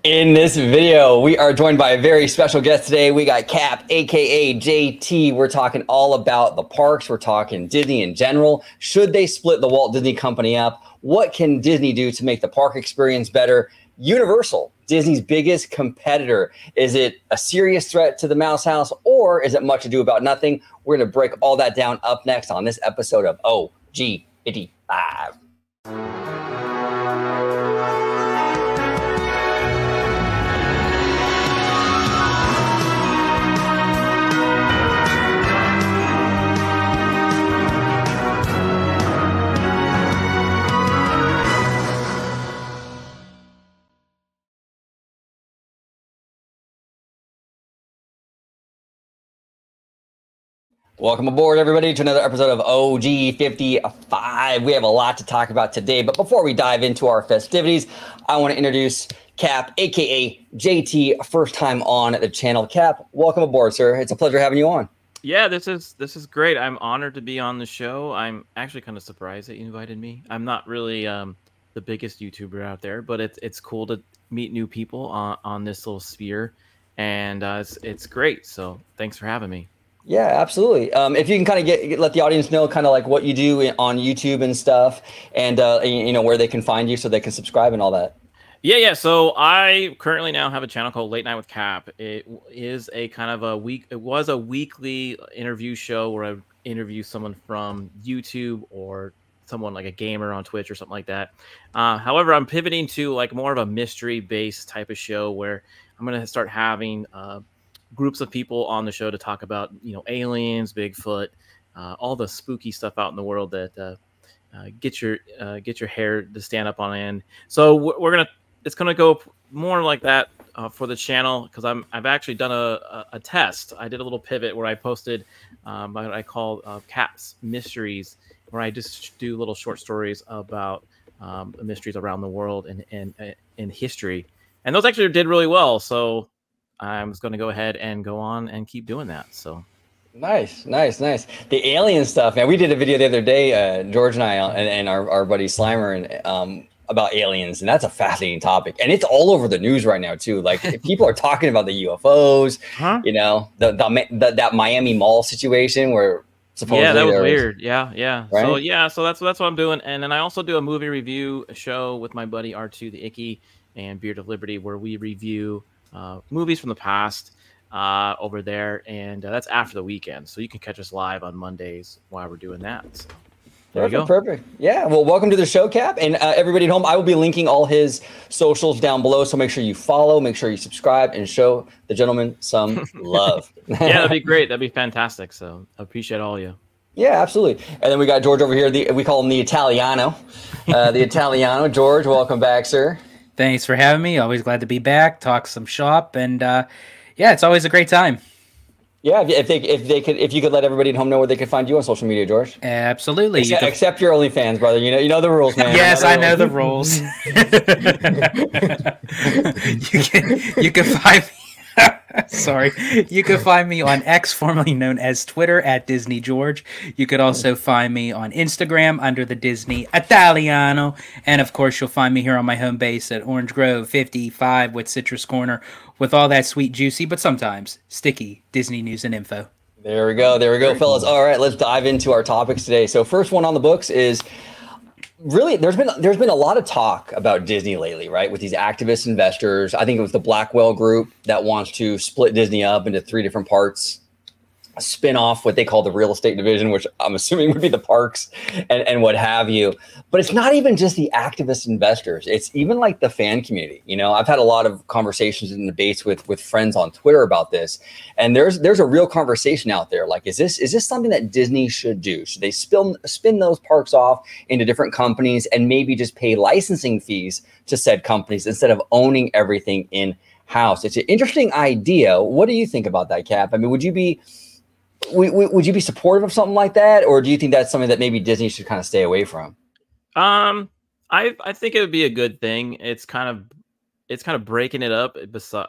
In this video, we are joined by a very special guest today. We got Cap, aka JT. We're talking all about the parks. We're talking Disney in general. Should they split the Walt Disney Company up? What can Disney do to make the park experience better? Universal, Disney's biggest competitor. Is it a serious threat to the Mouse House, or is it much ado about nothing? We're going to break all that down up next on this episode of OG55. Welcome aboard, everybody, to another episode of OG55. We have a lot to talk about today, but before we dive into our festivities, I want to introduce Cap, aka JT, first time on the channel. Cap, welcome aboard, sir. It's a pleasure having you on. Yeah, this is great. I'm honored to be on the show. I'm actually kind of surprised that you invited me. I'm not really the biggest YouTuber out there, but it's cool to meet new people on this little sphere, and it's great. So thanks for having me. Yeah, absolutely. If you can kind of let the audience know kind of like what you do on YouTube and stuff, and you know, where they can find you so they can subscribe and all that. Yeah. So I currently now have a channel called Late Night with Cap. It is a kind of it was a weekly interview show where I interview someone from YouTube or someone like a gamer on Twitch or something like that. However, I'm pivoting to like more of a mystery-based type of show where I'm going to start having groups of people on the show to talk about, you know, aliens, Bigfoot, all the spooky stuff out in the world that get your hair to stand up on end. So it's gonna go more like that for the channel, because I've actually done a test. I did a little pivot where I posted what I call Cap's Mysteries, where I just do little short stories about mysteries around the world and in history, and those actually did really well. So I was going to go ahead and go on and keep doing that. So nice. The alien stuff, man. We did a video the other day, George and I, and our buddy Slimer, and about aliens, and that's a fascinating topic, and it's all over the news right now too. Like people are talking about the UFOs, you know, that Miami Mall situation where supposedly that was weird. Yeah. Right? So that's what I'm doing, and then I also do a movie review show with my buddy R2 the Icky and Beard of Liberty, where we review movies from the past over there, and that's after the weekend, so you can catch us live on Mondays while we're doing that. So there you go. Perfect. Yeah, well, welcome to the show, Cap, and everybody at home. I will be linking all his socials down below, so make sure you follow, make sure you subscribe, and show the gentleman some love. Yeah, that'd be great. That'd be fantastic. So I appreciate all you. Yeah, absolutely. And then we got George over here. We call him the Italiano. The Italiano. George, welcome back, sir. Thanks for having me. Always glad to be back, talk some shop, and yeah, it's always a great time. Yeah, if you could let everybody at home know where they could find you on social media, George. Absolutely. Except your OnlyFans, brother. You know the rules, man. Yes, I know the rules. you can find me. Sorry. You can find me on X, formerly known as Twitter, at Disney George. You could also find me on Instagram under the Disney Italiano. And of course, you'll find me here on my home base at Orange Grove 55 with Citrus Corner, with all that sweet, juicy, but sometimes sticky Disney news and info. There we go, fellas. All right, let's dive into our topics today. So first one on the books is, really, there's been a lot of talk about Disney lately, right? With these activist investors. I think it was the Blackwell Group that wants to split Disney up into 3 different parts, spin off what they call the real estate division, which I'm assuming would be the parks and what have you. But it's not even just the activist investors. It's even like the fan community. You know, I've had a lot of conversations and debates with friends on Twitter about this. And there's a real conversation out there. Like, is this something that Disney should do? Should they spin those parks off into different companies and maybe just pay licensing fees to said companies instead of owning everything in-house? It's an interesting idea. What do you think about that, Cap? I mean, would you be supportive of something like that, or do you think that's something that maybe Disney should kind of stay away from? I think it would be a good thing. It's kind of breaking it up,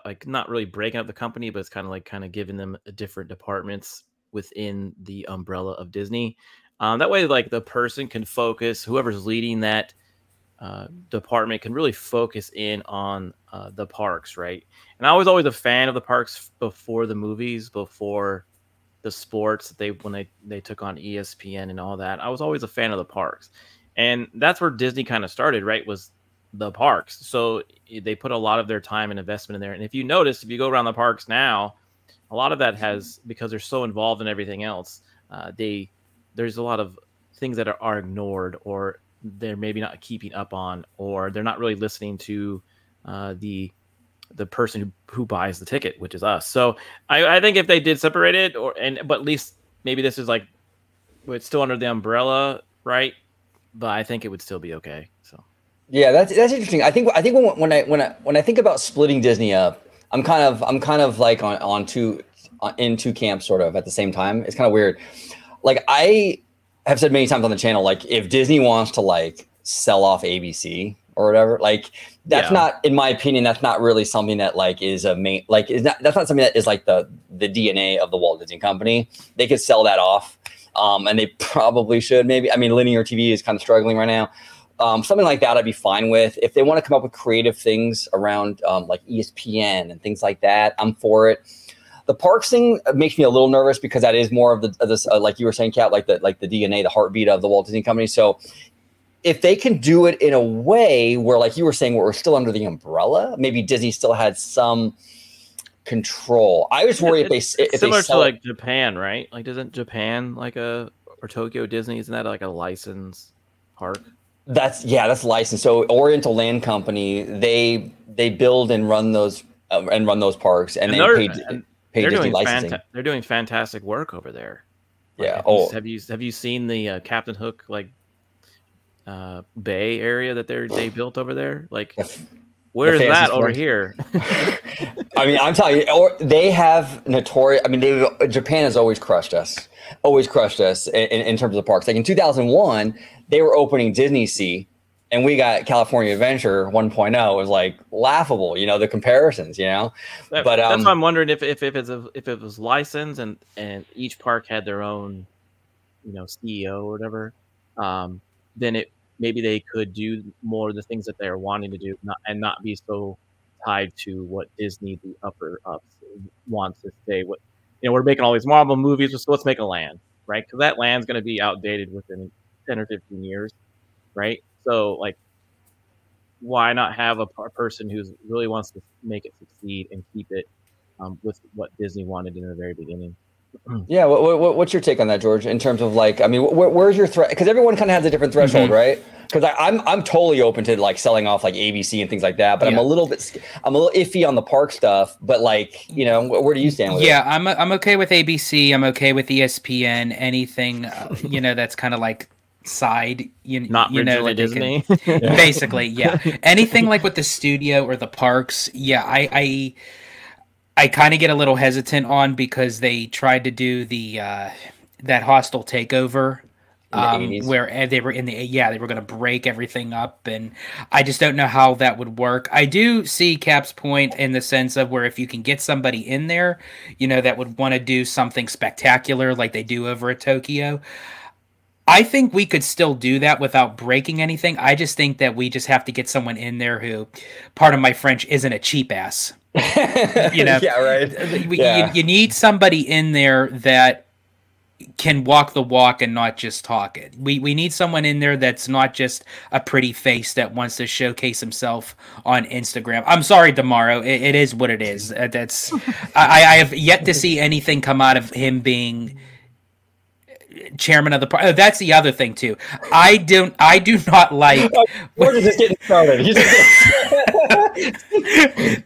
like not really breaking up the company, but it's kind of giving them different departments within the umbrella of Disney. That way, like, the person can focus, whoever's leading that department can really focus in on the parks, right? And I was always a fan of the parks before the movies, before the sports. When they took on ESPN and all that, I was always a fan of the parks, and that's where Disney kind of started, right? Was the parks. So they put a lot of their time and investment in there. And if you notice, if you go around the parks now, a lot of that has, because they're so involved in everything else, there's a lot of things that are ignored, or they're maybe not keeping up on, or they're not really listening to the person who buys the ticket, which is us. So I think if they did separate it, but at least maybe this is like, it's still under the umbrella, right? But I think it would still be okay. So yeah, that's interesting. I think when I think about splitting Disney up, I'm kind of like in two camps sort of at the same time. It's kind of weird. Like I have said many times on the channel, like if Disney wants to like sell off ABC or whatever, like that's not, in my opinion, that's not really something that like is a main, like that's not something that is like the DNA of the Walt Disney Company. They could sell that off, and they probably should. Maybe, I mean, linear TV is kind of struggling right now. Something like that I'd be fine with. If they want to come up with creative things around like ESPN and things like that, I'm for it. The parks thing makes me a little nervous because that is more of this, like you were saying, Kat, like the DNA, the heartbeat of the Walt Disney Company. So if they can do it in a way where, like you were saying, where we're still under the umbrella, maybe Disney still had some control. I was worried if similar to like Japan, right? Like, doesn't Japan or Tokyo Disney, isn't that like a licensed park? That's licensed. So Oriental Land Company, they build and run those parks, and they pay Disney licensing. They're doing fantastic work over there. Yeah. Have you seen the Captain Hook Bay area that they built over there? Like, where is that over here? I mean, I'm telling you, they have notorious. I mean, Japan has always crushed us in terms of the parks. Like in 2001, they were opening Disney Sea, and we got California Adventure 1.0. It was like laughable, the comparisons, But that's why I'm wondering if it was licensed and each park had their own, CEO or whatever. Then maybe they could do more of the things that they're wanting to do, not be so tied to what Disney, the upper ups, wants to say. We're making all these Marvel movies, so let's make a land, right? Because that land's going to be outdated within 10 or 15 years, right? So, like, why not have a person who really wants to make it succeed and keep it with what Disney wanted in the very beginning? Yeah, what's your take on that, George? In terms of like, I mean, where's your threat? Because everyone kind of has a different threshold, right? Because I'm totally open to like selling off like ABC and things like that, but I'm a little iffy on the park stuff. But like, where do you stand with it? Yeah, I'm okay with ABC. I'm okay with ESPN. Anything, that's kind of like side, not originally Disney. Basically, yeah. Anything like with the studio or the parks, yeah, I kind of get a little hesitant on because they tried to do the that hostile takeover where they were they were going to break everything up, and I just don't know how that would work. I do see Cap's point in the sense of where if you can get somebody in there, that would want to do something spectacular like they do over at Tokyo. I think we could still do that without breaking anything. I just think that we just have to get someone in there who, pardon my French, isn't a cheap ass. Yeah, right. You need somebody in there that can walk the walk and not just talk it. We need someone in there that's not just a pretty face that wants to showcase himself on Instagram. I'm sorry, Damaro. It is what it is. That's I have yet to see anything come out of him being chairman of the party. That's the other thing too. I do not like. We're just getting started.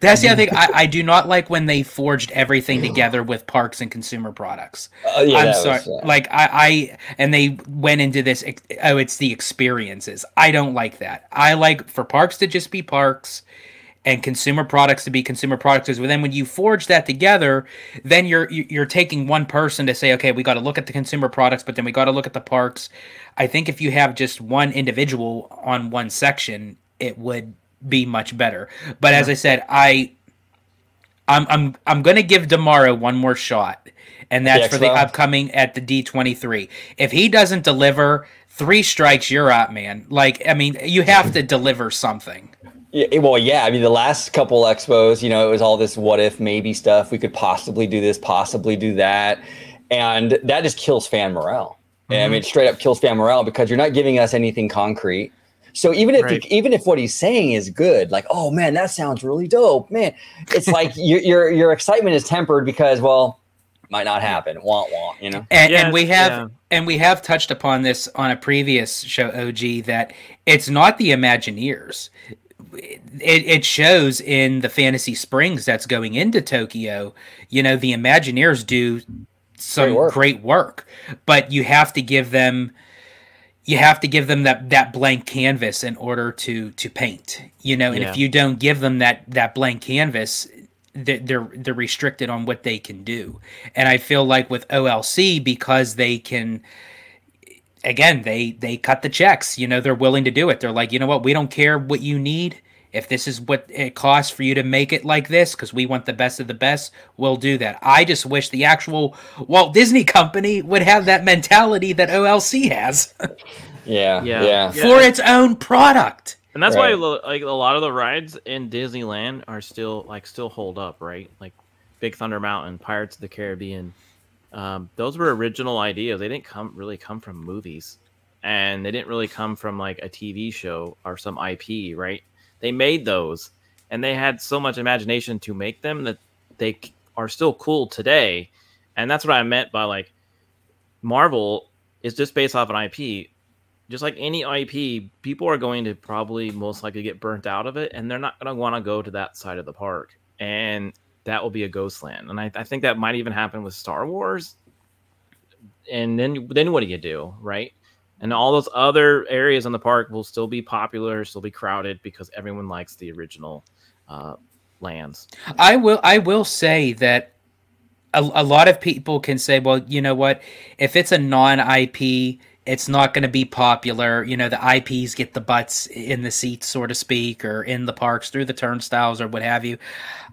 That's the other thing. I do not like when they forged everything together with parks and consumer products. I'm sorry. Like and they went into this. Oh, it's the experiences. I don't like that. I like for parks to just be parks, and consumer products to be consumer products. But then when you forge that together, then you're taking one person to say, okay, we got to look at the consumer products, but then we got to look at the parks. I think if you have just one individual on one section, it would be much better. But as I said, I'm going to give Damaro one more shot, and that's for the upcoming at the D23. If he doesn't deliver, 3 strikes, you're out, man. Like, I mean, you have to deliver something. Yeah, well, yeah. I mean, the last couple expos, you know, it was all this what if maybe stuff. We could possibly do this, possibly do that, and that just kills fan morale. And I mean, it straight up kills fan morale because you're not giving us anything concrete. So even if what he's saying is good, like, oh man, that sounds really dope, man, it's like your excitement is tempered because, well, might not happen. Want, you know. And we have touched upon this on a previous show, OG, that it's not the Imagineers. It shows in the Fantasy Springs that's going into Tokyo. You know, the Imagineers do some great work, but you have to give them that blank canvas in order to paint. You know, and if you don't give them that blank canvas, they're restricted on what they can do. And I feel like with OLC, because they can, again, they cut the checks. You know, they're willing to do it. They're like, you know what, we don't care what you need. If this is what it costs for you to make it like this, because we want the best of the best, we'll do that. I just wish the actual Walt Disney Company would have that mentality that OLC has. Yeah. For its own product. And that's why like a lot of the rides in Disneyland are still hold up, right? Like Big Thunder Mountain, Pirates of the Caribbean. Those were original ideas. They didn't really come from movies, and they didn't really come from like a TV show or some IP, right? They made those, and they had so much imagination to make them that they are still cool today. And that's what I meant by like Marvel is just based off an IP. Just like any IP, people are going to probably most likely get burnt out of it, and they're not going to want to go to that side of the park. And that will be a ghost land. And I think that might even happen with Star Wars. And then what do you do, right? And all those other areas in the park will still be popular, still be crowded because everyone likes the original lands. I will say that a lot of people can say, well, you know what? If it's a non-IP, it's not going to be popular. You know, the IPs get the butts in the seats, so to speak, or in the parks through the turnstiles or what have you.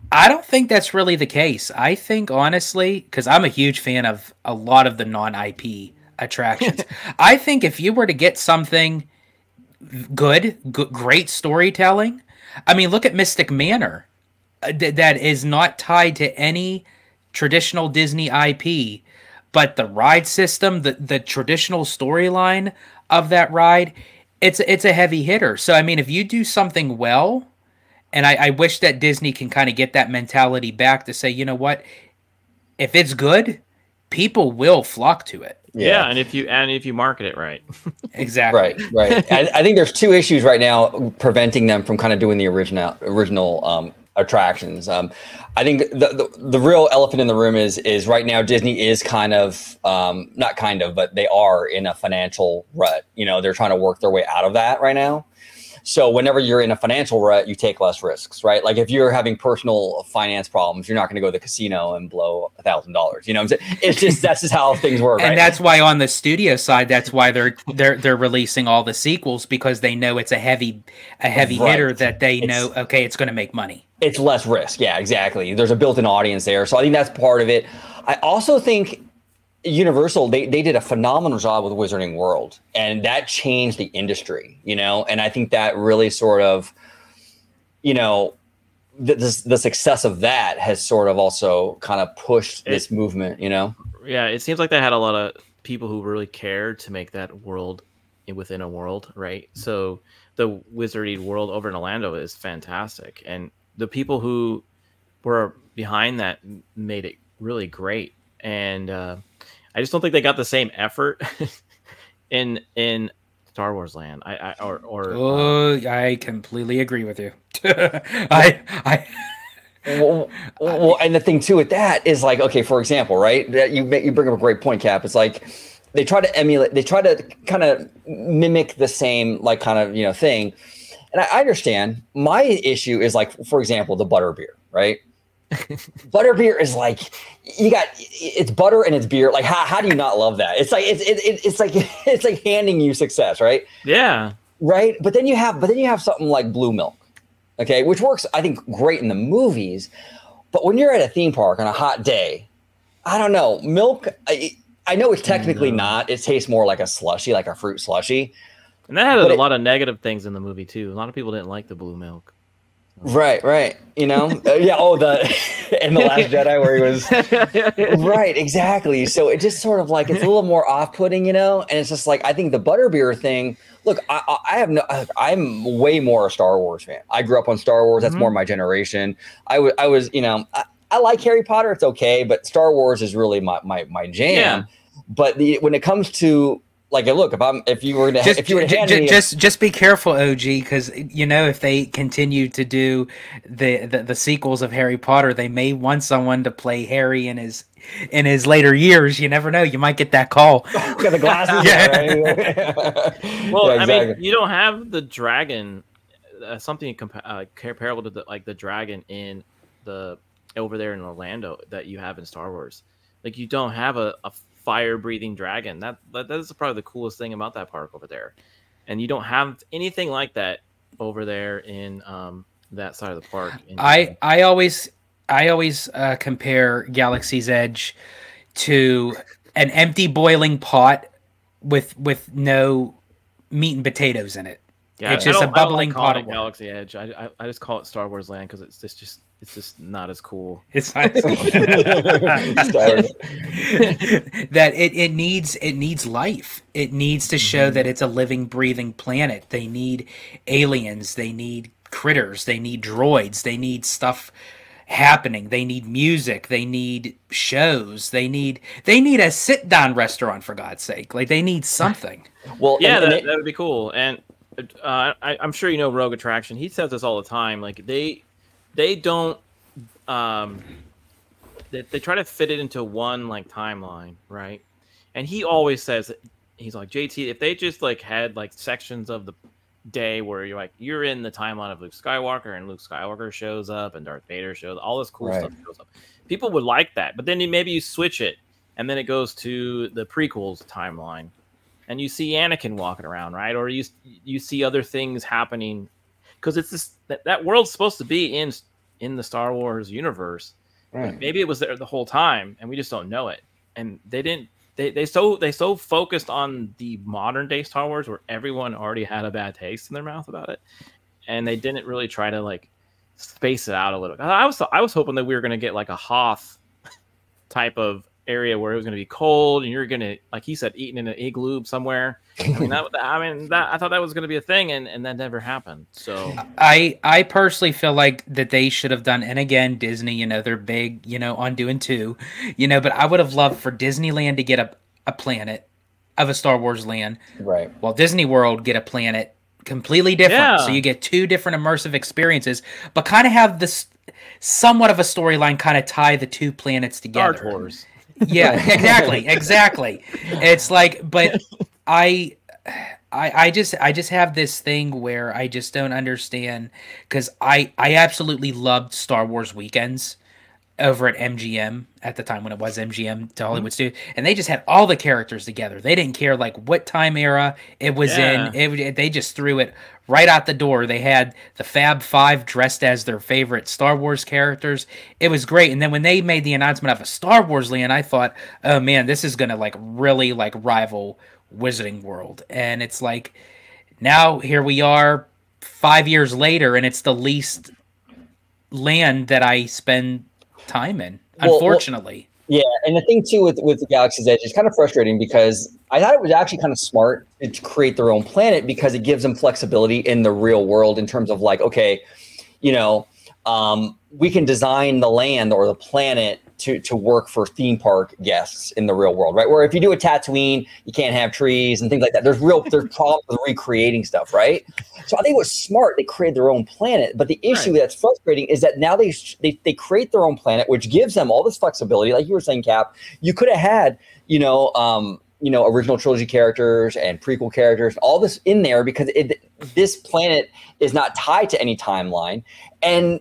I don't think that's really the case. I think, honestly, because I'm a huge fan of a lot of the non-IP attractions. I think if you were to get something great storytelling, I mean, look at Mystic Manor, that is not tied to any traditional Disney IP, but the ride system, the traditional storyline of that ride, it's a heavy hitter. So I mean, if you do something well, and I wish that Disney can kind of get that mentality back to say, you know what, if it's good, people will flock to it. Yeah, and if you market it right. Exactly. Right. I think there's 2 issues right now preventing them from kind of doing the original attractions. I think the real elephant in the room is right now Disney is kind of not kind of, but they are in a financial rut. You know, they're trying to work their way out of that right now. So whenever you're in a financial rut, you take less risks, right? Like if you're having personal finance problems, you're not going to go to the casino and blow $1,000. You know what I'm saying? It's just that's just how things work. And right? That's why on the studio side, that's why they're releasing all the sequels, because they know it's a heavy hitter that they know, okay, it's going to make money. It's less risk. Yeah, exactly. There's a built-in audience there. So I think that's part of it. I also think Universal, they did a phenomenal job with Wizarding World, and that changed the industry, you know, and I think that really sort of, you know, the success of that has sort of also kind of pushed this movement, you know? Yeah, it seems like they had a lot of people who really cared to make that world within a world, right? So the Wizarding World over in Orlando is fantastic, and the people who were behind that made it really great. And I just don't think they got the same effort in Star Wars Land. I completely agree with you. Well, and the thing too with that is like, okay, for example, right? That you bring up a great point, Cap. It's like they try to emulate, they try to kind of mimic the same like kind of, you know, thing. And I understand. My issue is like, for example, the butterbeer, right? Butterbeer is like it's butter and it's beer. Like how do you not love that? It's like it's like handing you success, right? Yeah. Right. But then you have something like Blue Milk, okay, which works I think great in the movies. But when you're at a theme park on a hot day, I don't know, milk. I know it's technically not. It tastes more like a slushy, like a fruit slushy. And that had a lot of negative things in the movie too. A lot of people didn't like the blue milk. Right. You know, yeah. Oh, in the Last Jedi where he was right, exactly. So it just sort of like it's a little more off-putting, you know. And it's just like I think the butterbeer thing. Look, I'm way more a Star Wars fan. I grew up on Star Wars. That's more my generation. I was, you know, I like Harry Potter. It's okay, but Star Wars is really my jam. Yeah. But when it comes to like, look, if you were to hand me just be careful, OG, because you know if they continue to do the sequels of Harry Potter, they may want someone to play Harry in his later years. You never know; you might get that call. Got the glasses. Right? Well, yeah, exactly. I mean, you don't have the dragon, something comparable to the dragon in over there in Orlando that you have in Star Wars. Like you don't have a fire-breathing dragon. That is probably the coolest thing about that park over there, and you don't have anything like that over there in that side of the park. I always compare Galaxy's Edge to an empty boiling pot with no meat and potatoes in it. Yeah, it's just a bubbling pot of Galaxy Edge. I just call it Star Wars Land because it's just not as cool. It's not as cool. That it needs life. It needs to show that it's a living, breathing planet. They need aliens. They need critters. They need droids. They need stuff happening. They need music. They need shows. They need a sit down restaurant, for God's sake. Like they need something. Well, yeah, that would be cool. And I'm sure you know Rogue Attraction. He says this all the time. Like they don't they try to fit it into one like timeline, right? And he always says, he's like, JT, if they just like had like sections of the day where you're in the timeline of Luke Skywalker and Luke Skywalker shows up and Darth Vader shows, all this cool stuff shows up, people would like that. But then maybe you switch it and then it goes to the prequels timeline and you see Anakin walking around, right? Or you see other things happening because it's this that world's supposed to be in the Star Wars universe. Right. Maybe it was there the whole time and we just don't know it. And they didn't. They so focused on the modern day Star Wars where everyone already had a bad taste in their mouth about it, and they didn't really try to like space it out a little. I was hoping that we were going to get like a Hoth type of area where it was going to be cold and you're going to, like he said, eating in an igloo somewhere. I thought that was going to be a thing, and that never happened. So I personally feel like that they should have done, and again, Disney, you know, they're big, you know, on doing two, you know, but I would have loved for Disneyland to get a planet of a Star Wars land, right? While Disney World get a planet completely different, so you get two different immersive experiences, but kind of have this somewhat of a storyline, kind of tie the two planets together. Star Wars. Yeah, exactly. It's like, but I just have this thing where I just don't understand, because I absolutely loved Star Wars weekends over at MGM at the time when it was MGM to Hollywood Studios, and they just had all the characters together. They didn't care like what time era it was in. They just threw it right out the door. They had the Fab Five dressed as their favorite Star Wars characters. It was great. And then when they made the announcement of a Star Wars land, I thought, oh man, this is gonna like really like rival Wizarding World. And it's like, now here we are 5 years later, and it's the least land that I spend time in, unfortunately. Yeah, and the thing too with the Galaxy's Edge is kind of frustrating because I thought it was actually kind of smart to create their own planet because it gives them flexibility in the real world in terms of like, okay, you know, we can design the land or the planet to work for theme park guests in the real world, right? Where if you do a Tatooine, you can't have trees and things like that. There's problems with recreating stuff, right? So I think it was smart they created their own planet. But the issue that's frustrating is that now they create their own planet, which gives them all this flexibility. Like you were saying, Cap, you could have had, original trilogy characters and prequel characters, all this in there because this planet is not tied to any timeline. And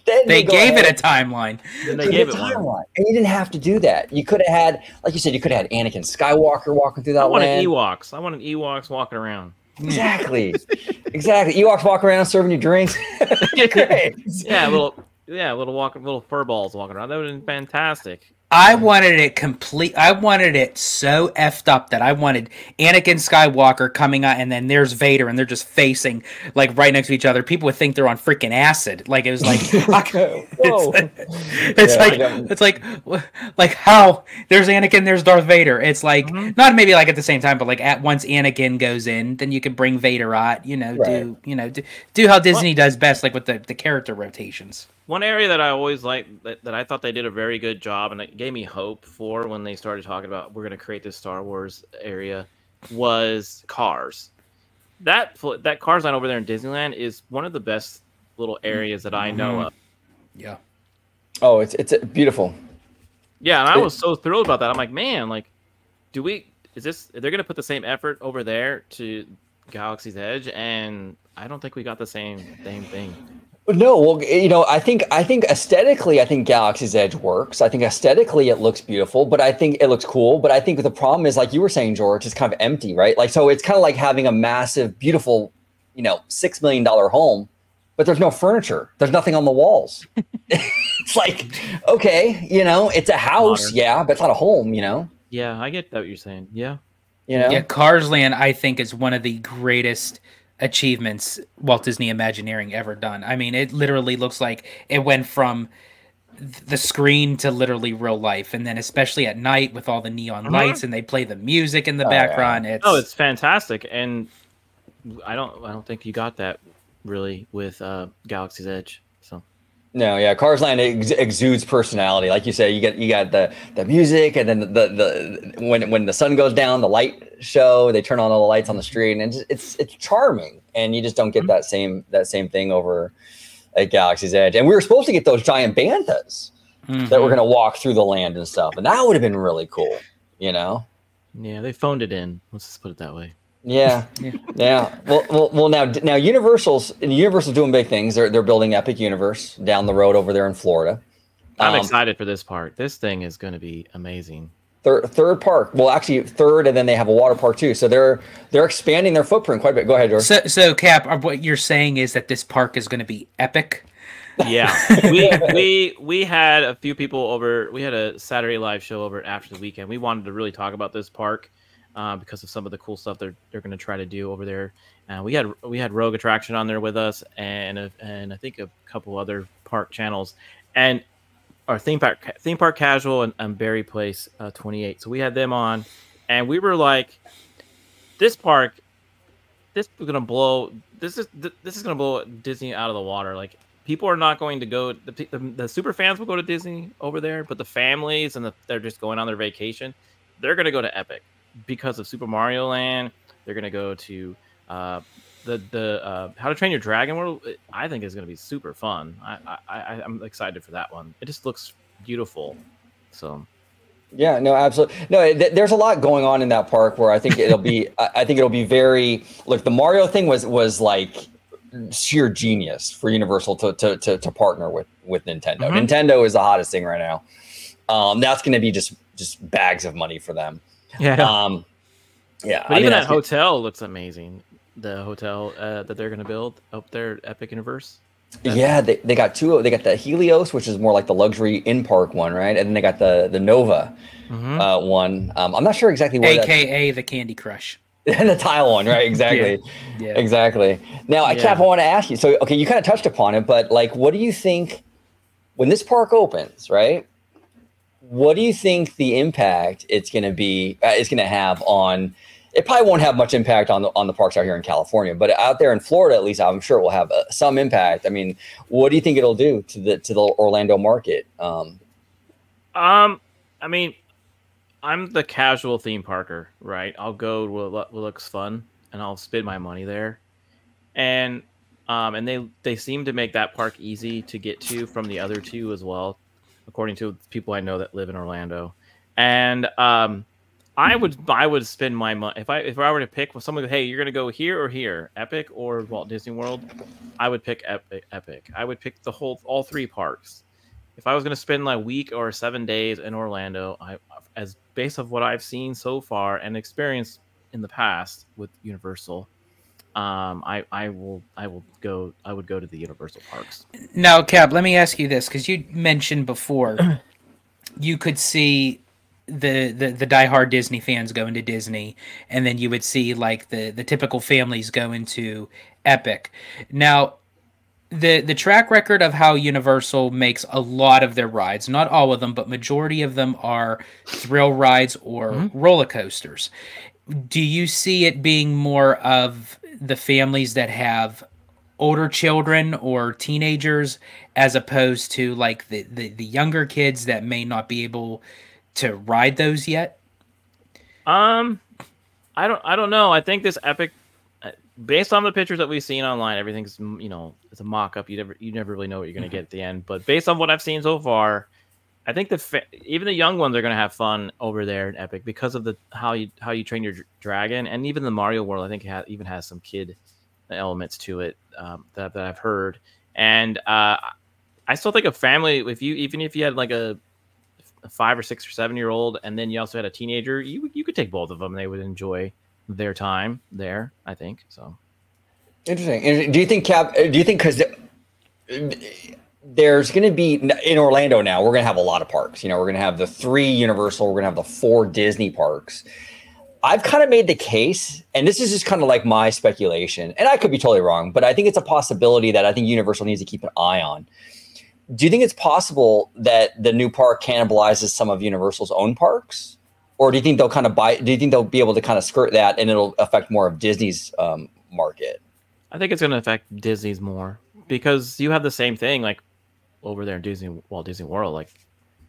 then they gave it a timeline. And they gave it one. And you didn't have to do that. You could have had, like you said, you could have had Anakin Skywalker walking through that land. I wanted Ewoks walking around. Exactly. Ewoks walking around serving you drinks. Great. little fur balls walking around. That would have been fantastic. I wanted it complete. I wanted it so effed up that I wanted Anakin Skywalker coming out, and then there's Vader, and they're just facing like right next to each other. People would think they're on freaking acid. Like it was like, Whoa. it's like how there's Anakin, there's Darth Vader. It's like not maybe like at the same time, but like at once Anakin goes in, then you can bring Vader out. Do how Disney does best, like with the character rotations. One area that I always liked that I thought they did a very good job, and it gave me hope for when they started talking about we're going to create this Star Wars area, was cars. That Cars line over there in Disneyland is one of the best little areas that I know of. Yeah. Oh, it's beautiful. Yeah, and I was so thrilled about that. I'm like, man, like, are they going to put the same effort over there to Galaxy's Edge? And I don't think we got the same thing. No, well, I think aesthetically, I think Galaxy's Edge works. I think aesthetically it looks beautiful, but I think it looks cool. But I think the problem is, like you were saying, George, it's kind of empty, right? Like, so it's kind of like having a massive, beautiful, $6 million home, but there's no furniture. There's nothing on the walls. It's like, okay, it's a house, modern. Yeah, but it's not a home, Yeah, I get what you're saying. Yeah. Yeah, Cars Land, I think, is one of the greatest achievements Walt Disney Imagineering ever done. I mean, it literally looks like it went from the screen to literally real life, and then especially at night with all the neon lights and they play the music in the background. Yeah. It's fantastic, and I don't think you got that really with Galaxy's Edge. So no, yeah, Cars Land exudes personality. Like you said, you got the music, and then the when the sun goes down, the light show, they turn on all the lights on the street, and it's charming, and you just don't get that same thing over at Galaxy's Edge. And we were supposed to get those giant banthas that were going to walk through the land and stuff, and that would have been really cool, Yeah, they phoned it in. Let's just put it that way. Yeah. Well, now Universal's doing big things. They're building Epic Universe down the road over there in Florida. I'm excited for this park. This thing is going to be amazing. Third park. Well, actually third, and then they have a water park too. So they're expanding their footprint quite a bit. Go ahead, George. So Cap, what you're saying is that this park is going to be epic. Yeah, we had a few people over. We had a Saturday live show over after the weekend. We wanted to really talk about this park. Because of some of the cool stuff they're going to try to do over there. We had Rogue Attraction on there with us, and I think a couple other park channels, and our theme park casual and Berry Place 28. So we had them on, and we were like, this is gonna blow Disney out of the water. Like, people are not going to go. The super fans will go to Disney over there, but the families and they're just going on their vacation. They're going to go to Epic. Because of Super Mario Land, they're going to go to the How to Train Your Dragon World. I think is going to be super fun. I'm excited for that one. It just looks beautiful. So, yeah, no, absolutely. No, there's a lot going on in that park where I think it'll be. I think it'll be very. Look, the Mario thing was like sheer genius for Universal to partner with Nintendo. Nintendo is the hottest thing right now. That's going to be just bags of money for them. Yeah. But even that hotel looks amazing. The hotel that they're going to build up there, Epic Universe. Yeah, they got two. They got the Helios, which is more like the luxury in-park one, right? And then they got the Nova one. I'm not sure exactly what. AKA the Candy Crush. And the tile one, right? Exactly. Yeah. Exactly. Now, Cap, I want to ask you. So, okay, you kind of touched upon it, but like, what do you think when this park opens, right? What do you think the impact it's going to be? It's going to have on. It probably won't have much impact on the parks out here in California, but out there in Florida, at least, I'm sure it will have some impact. I mean, what do you think it'll do to the Orlando market? I mean, I'm the casual theme parker, right? I'll go where what looks fun, and I'll spend my money there. And they seem to make that park easy to get to from the other two as well, according to people I know that live in Orlando. And I would spend my money if I were to pick with someone. Hey, you're gonna go here or here, Epic or Walt Disney World. I would pick Epic. I would pick all three parks. If I was gonna spend like a week or 7 days in Orlando, as based of what I've seen so far and experienced in the past with Universal, I would go to the Universal parks. Now, Cap, let me ask you this, because you mentioned before you could see the diehard Disney fans going to Disney, and then you would see like the typical families going to Epic. Now, the track record of how Universal makes a lot of their rides, not all of them, but majority of them are thrill rides or roller coasters. Do you see it being more of the families that have older children or teenagers as opposed to like the younger kids that may not be able to ride those yet? I don't know. I think this Epic, based on the pictures that we've seen online, everything's, it's a mock-up. You never really know what you're going to get at the end. But based on what I've seen so far, I think even the young ones are going to have fun over there in Epic because of how you train your dragon, and even the Mario World. I think even has some kid elements to it that I've heard. And I still think a family, even if you had like a 5 or 6 or 7-year-old, and then you also had a teenager, you could take both of them. They would enjoy their time there, I think. So interesting. And do you think because there's going to be in Orlando now, we're going to have a lot of parks. We're going to have the 3 Universal, we're going to have the 4 Disney parks. I've kind of made the case, and this is just kind of like my speculation, and I could be totally wrong, but I think it's a possibility that I think Universal needs to keep an eye on. Do you think it's possible that the new park cannibalizes some of Universal's own parks? Or do you think do you think they'll be able to kind of skirt that and it'll affect more of Disney's market? I think it's going to affect Disney's more because you have the same thing like over there in Walt Disney World. Like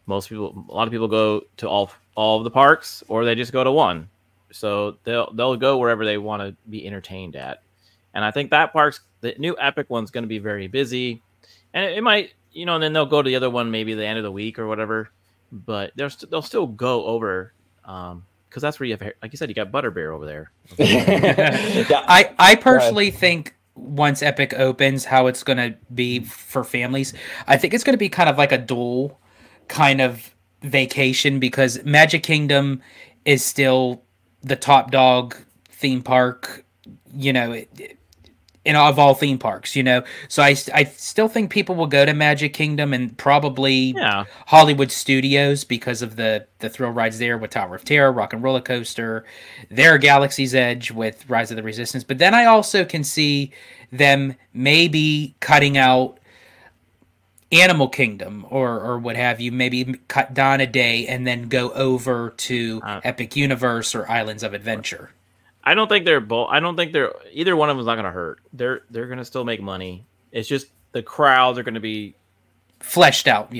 a lot of people go to all of the parks, or they just go to one. So they'll go wherever they want to be entertained at. And I think the new Epic one's going to be very busy, and it might, and then they'll go to the other one maybe the end of the week or whatever. But they'll still go over. Because that's where you have, like you said, you got Butterbear over there. Yeah, I personally think once Epic opens, how it's going to be for families, I think it's going to be kind of like a dual kind of vacation, because Magic Kingdom is still the top dog theme park, in of all theme parks, So I still think people will go to Magic Kingdom and probably Hollywood Studios because of the thrill rides there with Tower of Terror, Rock and Roller Coaster, their Galaxy's Edge with Rise of the Resistance. But then I also can see them maybe cutting out Animal Kingdom or what have you, maybe cut down a day and then go over to Epic Universe or Islands of Adventure. I don't think they're both. I don't think either one of them is not going to hurt. They're going to still make money. It's just the crowds are going to be fleshed out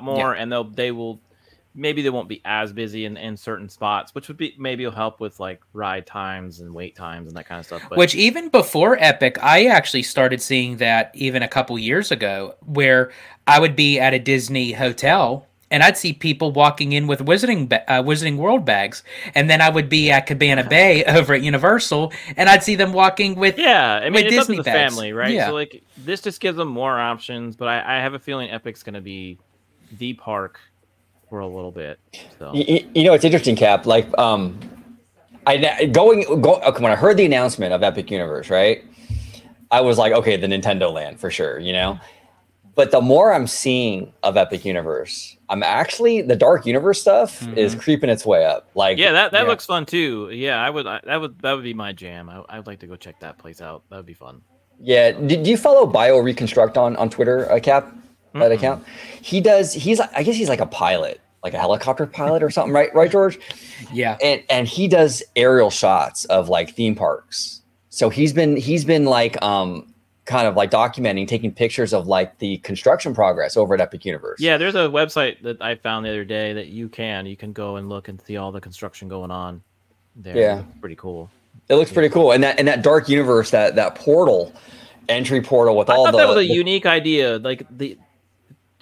more, and they won't be as busy in certain spots, which maybe will help with like ride times and wait times and that kind of stuff. But which even before Epic, I actually started seeing that even a couple years ago, where I would be at a Disney hotel and I'd see people walking in with Wizarding World bags, and then I would be at Cabana Bay over at Universal, and I'd see them walking with it's Disney up to the bags. family, right? Yeah. So like this just gives them more options, but I have a feeling Epic's going to be the park for a little bit. So it's interesting, Cap. Like when I heard the announcement of Epic Universe, right? I was like, okay, the Nintendo Land for sure, But the more I'm seeing of Epic Universe, I'm actually the Dark Universe stuff is creeping its way up. Like, that looks fun too. Yeah, that would be my jam. I would like to go check that place out. That would be fun. Yeah. Do you follow Bio Reconstruct on Twitter, Cap? That account? I guess he's like a pilot, like a helicopter pilot or something, right? Right, George? Yeah. And he does aerial shots of like theme parks. So he's been like kind of like documenting, taking pictures of like the construction progress over at Epic Universe. Yeah, there's a website that I found the other day that you can go and look and see all the construction going on there. Yeah, it's pretty cool. It looks pretty cool, and that Dark Universe, that entry portal with all the. I thought that was a unique idea. Like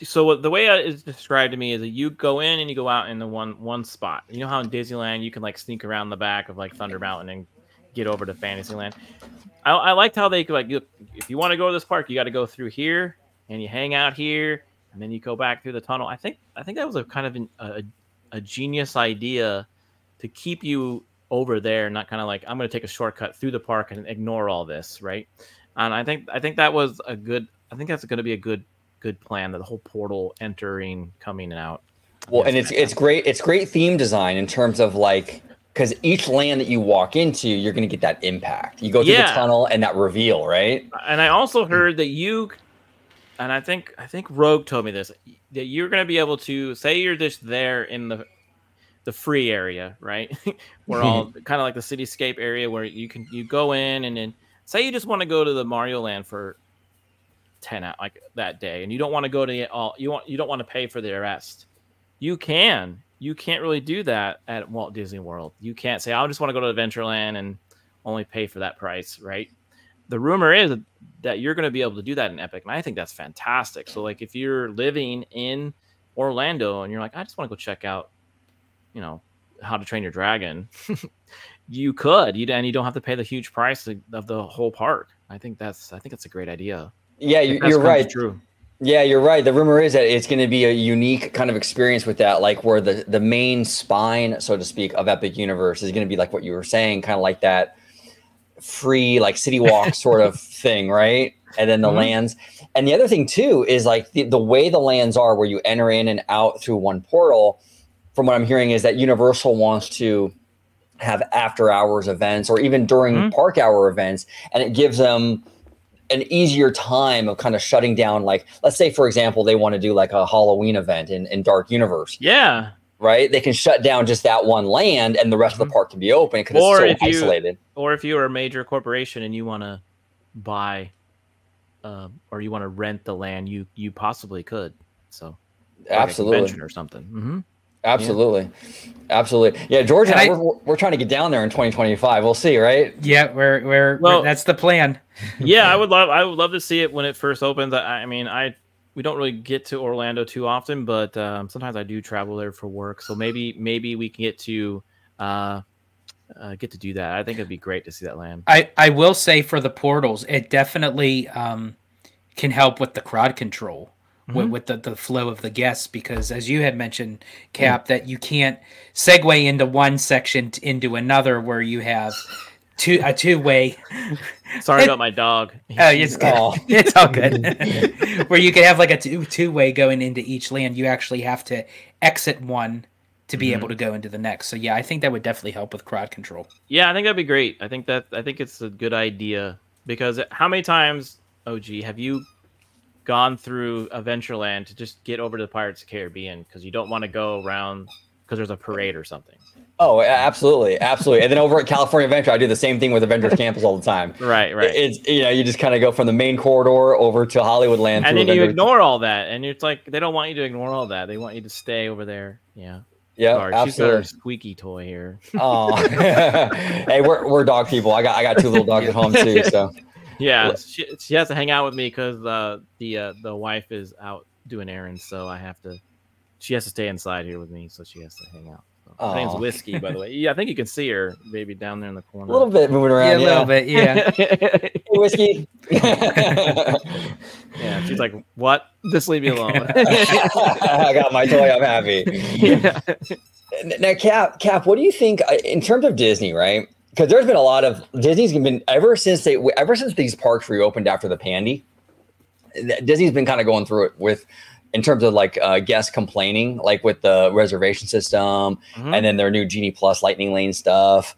so the way it's described to me is that you go in and you go out in the one spot. You know how in Disneyland you can like sneak around the back of like Thunder Mountain and get over to Fantasyland. I liked how they could if you want to go to this park, you got to go through here and you hang out here and then you go back through the tunnel. I think that was a kind of a genius idea to keep you over there, not kind of like I'm going to take a shortcut through the park and ignore all this, right? And I think that was a good. I think that's going to be a good plan. The whole portal entering, coming, and out. Well, and it's great. It's great theme design in terms of like, because each land that you walk into, you're going to get that impact. You go through the tunnel and that reveal, right? And I also heard that and I think Rogue told me this, that you're going to be able to say you're just there in the free area, right? We're all kind of like the cityscape area where you go in, and then say you just want to go to the Mario Land for 10 out like that day, and you don't want to go to all you don't want to pay for the rest. You can't really do that at Walt Disney World. You can't say, I just want to go to Adventureland and only pay for that price, right? The rumor is that you're going to be able to do that in Epic, and I think that's fantastic. So like if you're living in Orlando and you're like, I just want to go check out, How to Train Your Dragon, you could, and you don't have to pay the huge price of the whole park. I think that's a great idea. Yeah, you're right. True. Yeah, you're right. The rumor is that it's going to be a unique kind of experience with that, like where the main spine, so to speak, of Epic Universe is going to be like what you were saying, kind of like that free, like city walk sort of thing, right? And then the lands. And the other thing too is like the way the lands are, where you enter in and out through one portal. From what I'm hearing is that Universal wants to have after hours events or even during park hour events, and it gives them an easier time of kind of shutting down. Like, let's say, for example, they want to do like a Halloween event in Dark Universe. Yeah. Right. They can shut down just that one land and the rest of the park can be open because it's so isolated. Or if you're a major corporation and you want to buy or you want to rent the land, you possibly could. So absolutely. Like a convention or something. Absolutely. Absolutely. Yeah, George and I, we're trying to get down there in 2025. We'll see, right? Yeah, we're that's the plan. Yeah, I would love to see it when it first opens. I mean, we don't really get to Orlando too often, but sometimes I do travel there for work. So maybe we can get to do that. I think it'd be great to see that land. I will say for the portals, it definitely can help with the crowd control. With the flow of the guests, because as you had mentioned, Cap, that you can't segue into one section into another where you have a two-way. Sorry about my dog. Oh, it's all good. Where you can have like a two-way going into each land, you actually have to exit one to be able to go into the next. So yeah, I think that would definitely help with crowd control. Yeah, I think that'd be great. I think it's a good idea, because how many times, OG, have you gone through Adventureland to just get over to the Pirates of the Caribbean because you don't want to go around because there's a parade or something? Oh, absolutely. Absolutely. And then over at California Adventure, I do the same thing with Avengers Campus all the time. Right. It's, you just kind of go from the main corridor over to Hollywoodland. And then you ignore all that. And it's like, they don't want you to ignore all that. They want you to stay over there. Yeah. Yeah, sorry, absolutely. She's got her squeaky toy here. Oh, hey, we're dog people. I got two little dogs at home too, so. Yeah, she has to hang out with me because the wife is out doing errands, so she has to stay inside here with me, so she has to hang out. So, her name's Whiskey, by the way. Yeah, I think you can see her maybe down there in the corner. A little bit moving around. Yeah, a little bit. Yeah. Hey, Whiskey. Yeah, she's like, "What? Just leave me alone." I got my toy. I'm happy. Yeah. Now, Cap, what do you think in terms of Disney, right? Because there's been a lot of Disney's been ever since these parks reopened after the pandy. Disney's been kind of going through it in terms of like guests complaining, like with the reservation system and then their new Genie Plus Lightning Lane stuff.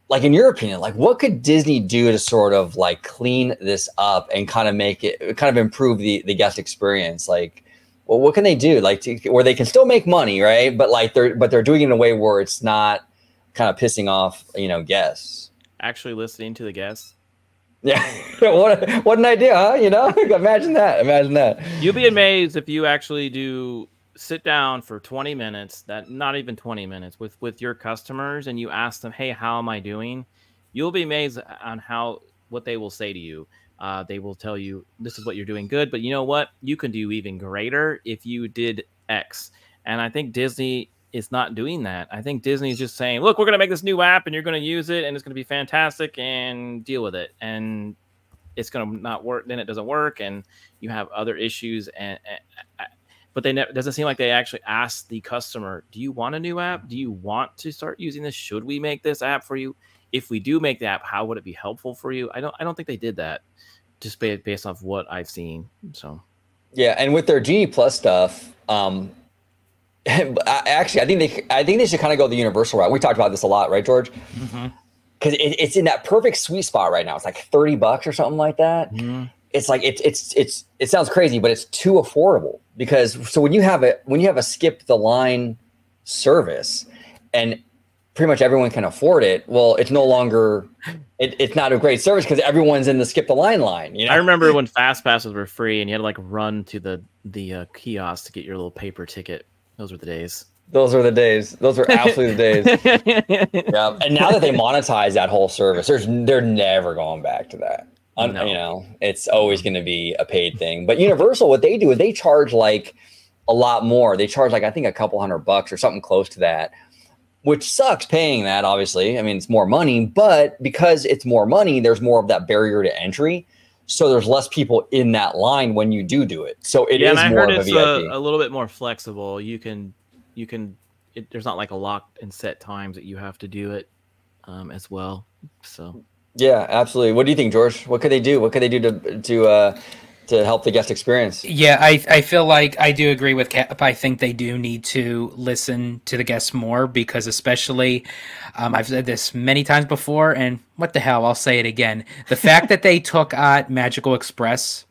Like, in your opinion, like what could Disney do to sort of like clean this up and kind of improve the guest experience? Like, well, what can they do where they can still make money, right? But like they're doing it in a way where it's not kind of pissing off, guests. Actually listening to the guests. Yeah. what an idea, huh? Imagine that. You'll be amazed if you actually do sit down for 20 minutes, not even 20 minutes with your customers, and you ask them, hey, how am I doing? You'll be amazed on what they will say to you. They will tell you, this is what you're doing good, but you know what? You can do even greater if you did X. And I think Disney is not doing that. I think Disney is just saying, look, we're going to make this new app and you're going to use it and it's going to be fantastic and deal with it. And it's going to not work. Then it doesn't work. And you have other issues. But it doesn't seem like they actually ask the customer, do you want a new app? Do you want to start using this? Should we make this app for you? If we do make the app, how would it be helpful for you? I don't think they did that, just based off what I've seen. So, yeah. And with their Genie Plus stuff, Actually, I think they should kind of go the Universal route. We talked about this a lot, right, George? Mm-hmm. Because it's in that perfect sweet spot right now. It's like $30 or something like that. Mm-hmm. It's like it sounds crazy, but it's too affordable. Because so when you have a skip the line service, and pretty much everyone can afford it, well, it's no longer it's not a great service because everyone's in the skip the line. You know? I remember when fast passes were free and you had to like run to the kiosk to get your little paper ticket. Those were the days. Those were the days. Those were absolutely the days. Yeah. And now that they monetize that whole service, they're never going back to that. No. You know, it's always going to be a paid thing. But Universal, what they do is they charge like a lot more. They charge like, I think, a couple $100 or something close to that, which sucks paying that, obviously. I mean, it's more money, but because it's more money, there's more of that barrier to entry. So there's less people in that line when you do it. So it is more of a VIP. A little bit more flexible. There's not like a locked and set times that you have to do it as well. So yeah, absolutely. What do you think, George? What could they do? What could they do to help the guest experience? Yeah, I feel like I do agree with Cap. I think they do need to listen to the guests more because especially, I've said this many times before, and what the hell, I'll say it again. The fact that they took Magical Express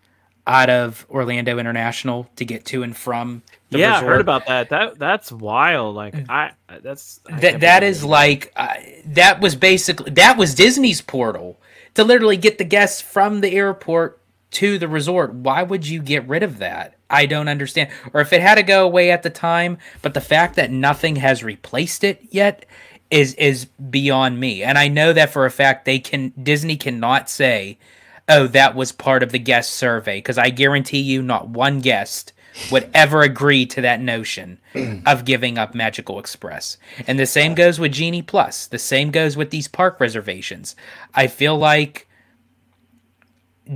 out of Orlando International to get to and from the resort. I heard about that. That's wild. Like that was Disney's portal to literally get the guests from the airport to the resort. Why would you get rid of that? I don't understand. Or if it had to go away at the time, but the fact that nothing has replaced it yet is beyond me. And I know that for a fact Disney cannot say, oh, that was part of the guest survey, because I guarantee you not one guest would ever agree to that notion of giving up Magical Express. And the same goes with Genie Plus. The same goes with these park reservations. I feel like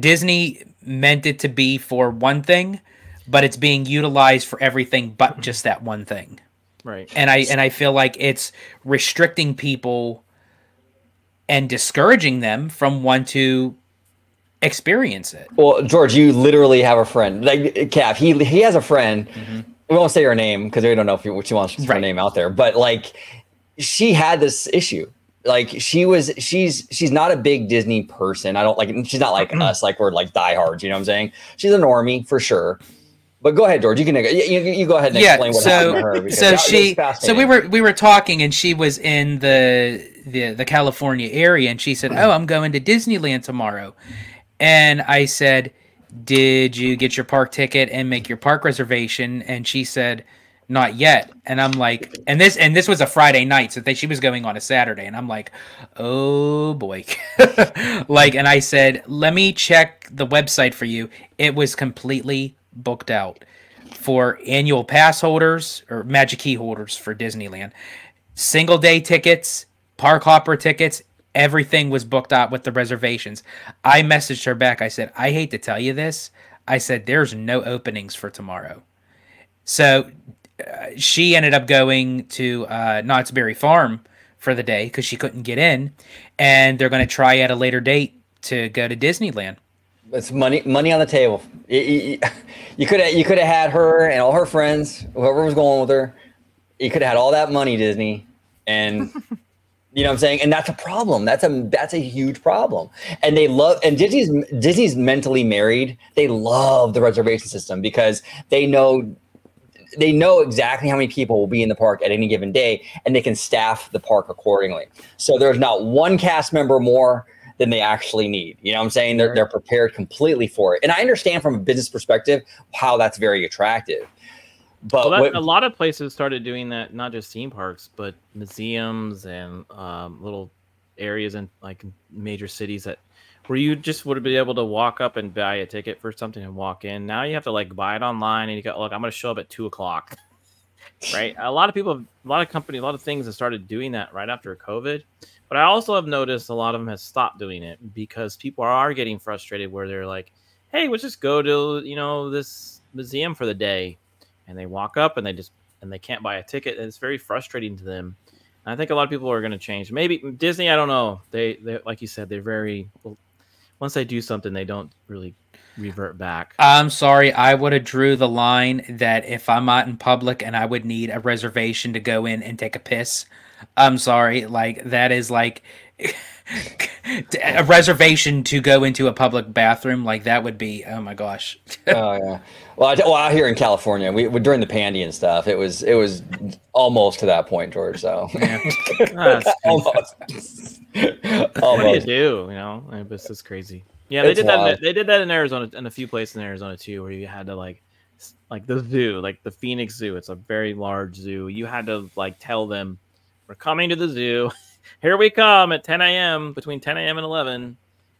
Disney meant it to be for one thing, but it's being utilized for everything but just that one thing. Right. And I feel like it's restricting people and discouraging them from wanting to experience it. Well, George, you literally have a friend. Like Cap, he has a friend. Mm-hmm. We won't say her name because we don't know if she wants her name out there. But like, she had this issue. Like she's not a big Disney person. She's not like us. Like we're like diehards. You know what I'm saying? She's a normie for sure. But go ahead, George. You go ahead and explain what happened to her. So we were talking, and she was in the California area, and she said, "Oh, I'm going to Disneyland tomorrow." And I said, "Did you get your park ticket and make your park reservation?" And she said, "Not yet." And I'm like, and this was a Friday night, so she was going on a Saturday, and I'm like, oh boy. And I said, "Let me check the website for you." It was completely booked out for annual pass holders or Magic Key holders for Disneyland. Single day tickets, park hopper tickets, everything was booked out with the reservations. I messaged her back. I said, "I hate to tell you this." I said, "There's no openings for tomorrow." So she ended up going to Knott's Berry Farm for the day because she couldn't get in, and they're going to try at a later date to go to Disneyland. It's money on the table. You could have had her and all her friends, whoever was going with her. You could have had all that money, Disney, and you know what I'm saying. And that's a problem. That's a huge problem. And Disney's mentally married. They love the reservation system because they know exactly how many people will be in the park at any given day, and they can staff the park accordingly. So there's not one cast member more than they actually need. You know what I'm saying? They're prepared completely for it. And I understand from a business perspective how that's very attractive. But a lot of places started doing that, not just theme parks, but museums and little areas in like major cities where you just would be able to walk up and buy a ticket for something and walk in. Now you have to like buy it online, and you go, look, I'm going to show up at 2:00. Right? A lot of people, a lot of companies, a lot of things have started doing that right after COVID. But I also have noticed a lot of them have stopped doing it because people are getting frustrated where they're like, hey, let's just go to, this museum for the day. And they walk up and they can't buy a ticket. And it's very frustrating to them. And I think a lot of people are going to change. Maybe Disney, I don't know. They like you said, they're very, once they do something, they don't really revert back. I'm sorry, I would have drew the line that if I'm out in public and I would need a reservation to go in and take a piss, I'm sorry, like that is like a reservation to go into a public bathroom. Like that would be, oh my gosh. Oh yeah. Well, out here in California, we during the pandy and stuff, it was almost to that point, George. So Yeah. almost. What do you do? You know, this is crazy. Yeah, they did that. They did that in Arizona, and a few places in Arizona too, where you had to like the zoo, like the Phoenix Zoo. It's a very large zoo. You had to like tell them, "We're coming to the zoo. Here we come at 10 a.m. between 10 a.m. and 11."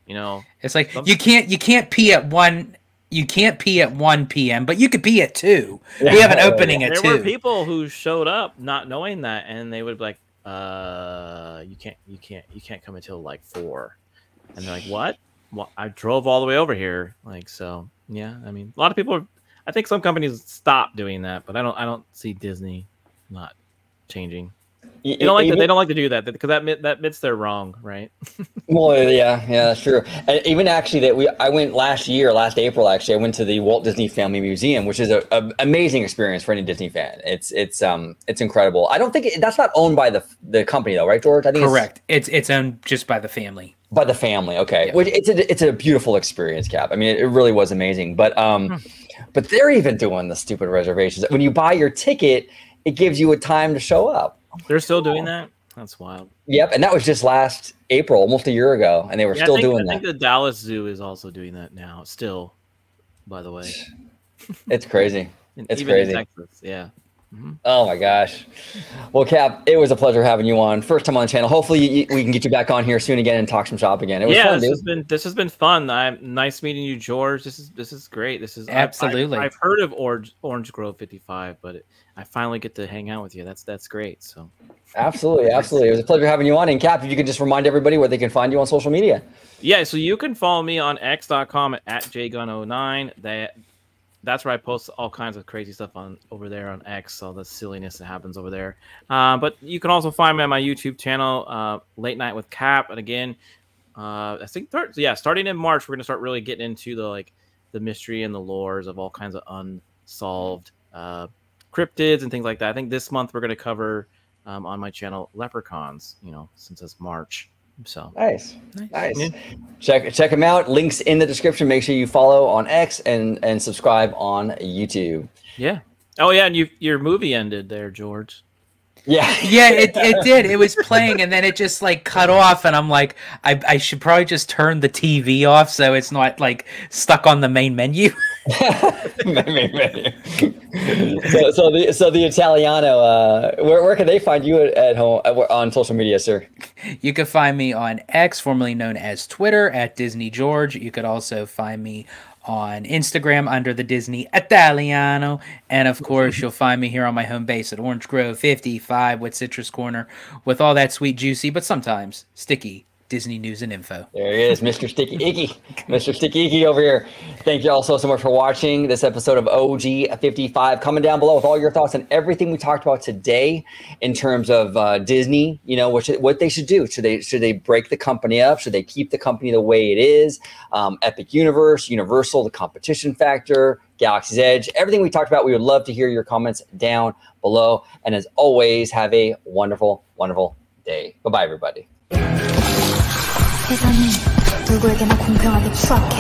You know, it's like you can't pee at 1. You can't pee at 1 p.m., but you could pee at 2. Yeah, we have an opening at 2. There were people who showed up not knowing that, and they would be like, you can't come until like 4," and they're like, "What? Well, I drove all the way over here." Like, so yeah, I mean, a lot of people I think some companies stopped doing that, but I don't see Disney not changing. They don't like to do that because that admits they're wrong, right? Well, yeah, that's true. And even actually I went last April, actually, I went to the Walt Disney Family Museum, which is an amazing experience for any Disney fan. It's incredible. I don't think that's not owned by the company though, right, George? I think correct. It's owned just by the family. By the family, okay. Yeah. Which it's a beautiful experience, Cap. I mean, it really was amazing. But they're even doing the stupid reservations. When you buy your ticket, it gives you a time to show up. They're still doing that? That's wild. Yep, and that was just last April, almost a year ago, and they were still doing that. I think the Dallas Zoo is also doing that now, still, by the way. It's crazy. It's even crazy. In Texas, yeah. Mm-hmm. Oh my gosh. Well, Cap, it was a pleasure having you on. First time on the channel. Hopefully we can get you back on here soon again and talk some shop again. It was fun, dude. This has been fun. Nice meeting you, George. This is great. This is absolutely. I've heard of Orange Grove 55, but I finally get to hang out with you. That's great. So absolutely. It was a pleasure having you on. And Cap, if you could just remind everybody where they can find you on social media. Yeah, so you can follow me on x.com at jgun09. That's where I post all kinds of crazy stuff over there on X, all the silliness that happens over there. But you can also find me on my YouTube channel, Late Night with Cap. And again, I think starting in March, we're gonna start really getting into the mystery and the lores of all kinds of unsolved cryptids and things like that. I think this month we're gonna cover on my channel leprechauns. You know, since it's March. So nice. Yeah. Check them out. Links in the description. Make sure you follow on X and subscribe on YouTube. Yeah. Oh yeah, and your movie ended there, George. Yeah. Yeah, it did. It was playing and then it just like cut off, and I'm like, I should probably just turn the TV off so it's not like stuck on the main menu. main menu. So the Italiano, where can they find you at home on social media, sir? You can find me on X, formerly known as Twitter, at Disney George. You could also find me on Instagram under the Disney Italiano. And of course, you'll find me here on my home base at Orange Grove 55 with Citrus Corner with all that sweet, juicy, but sometimes sticky Disney news and info. There he is, Mr. Sticky Icky. Mr. Sticky Icky over here. Thank you all so much for watching this episode of OG55. Comment down below with all your thoughts on everything we talked about today in terms of Disney, you know, what they should do. Should they break the company up? Should they keep the company the way it is? Epic Universe, Universal, the competition factor, Galaxy's Edge, everything we talked about. We would love to hear your comments down below. And as always, have a wonderful, wonderful day. Bye-bye, everybody. 세상은 누구에게나 공평하게 추악해.